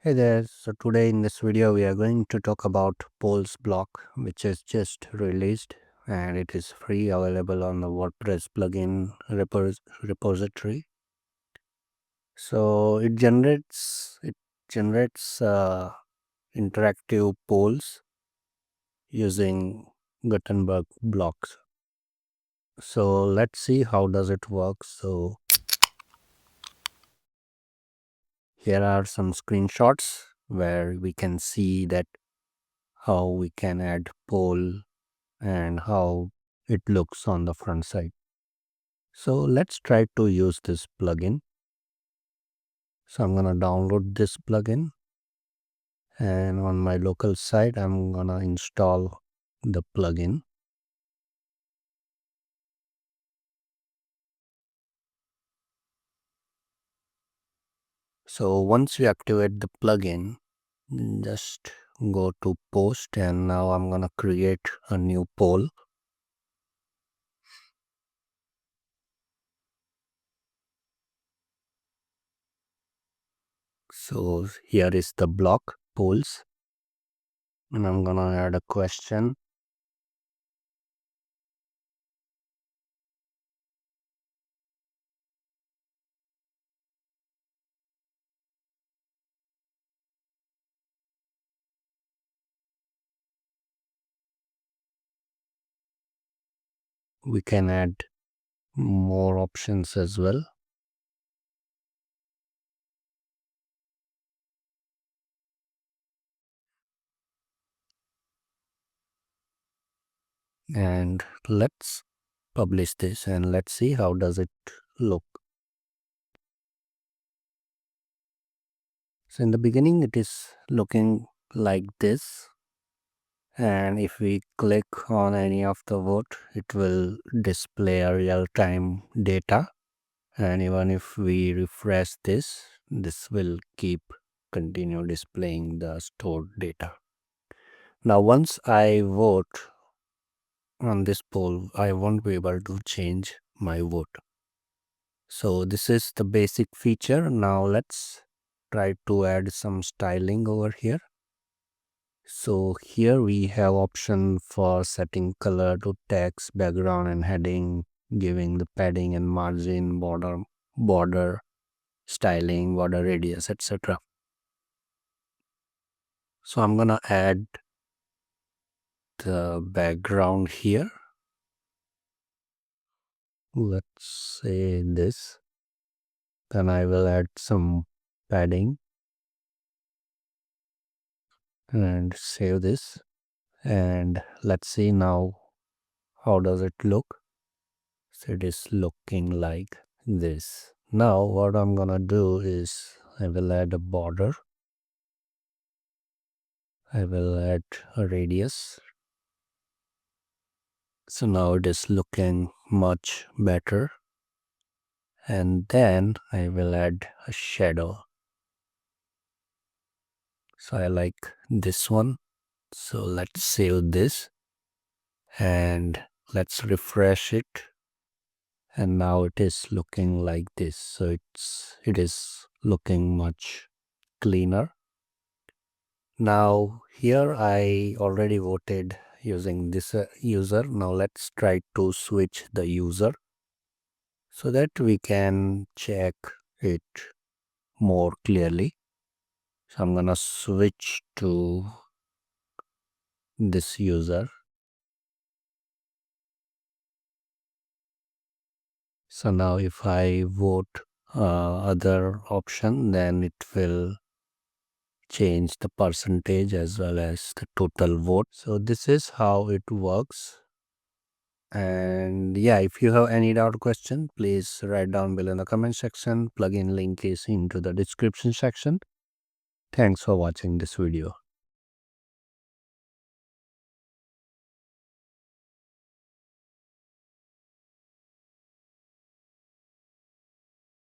Hey there, so today in this video we are going to talk about Polls Block, which is just released and it is free, available on the WordPress plugin repository. So it generates interactive polls using Gutenberg blocks. So let's see how does it work. So here are some screenshots where we can see that how we can add poll and how it looks on the front side. So let's try to use this plugin. So I'm gonna download this plugin, and on my local site I'm gonna install the plugin. So once you activate the plugin, just go to post, and now I'm gonna create a new poll. So here is the block polls, and I'm gonna add a question. We can add more options as well. And let's publish this and let's see how does it look. So in the beginning it is looking like this, and if we click on any of the vote it will display a real-time data, and even if we refresh this will continue displaying the stored data. Now once I vote on this poll, I won't be able to change my vote. So this is the basic feature. Now let's try to add some styling over here. So here we have option for setting color to text, background and heading, giving the padding and margin, border styling, border radius, etc. So I'm gonna add the background here. Let's say this. Then I will add some padding and save this. And let's see now how does it look. So it is looking like this. Now what I'm gonna do is I will add a border. I will add a radius. So now it is looking much better. And then I will add a shadow. So I like this one. So let's save this and let's refresh it. And now it is looking like this. So it is looking much cleaner. Now here I already voted using this user. Now let's try to switch the user so that we can check it more clearly. So I'm gonna switch to this user. So now if I vote other option, then it will change the percentage as well as the total vote. So this is how it works. And yeah, if you have any doubt or question, please write down below in the comment section. Plugin link is into the description section. Thanks for watching this video.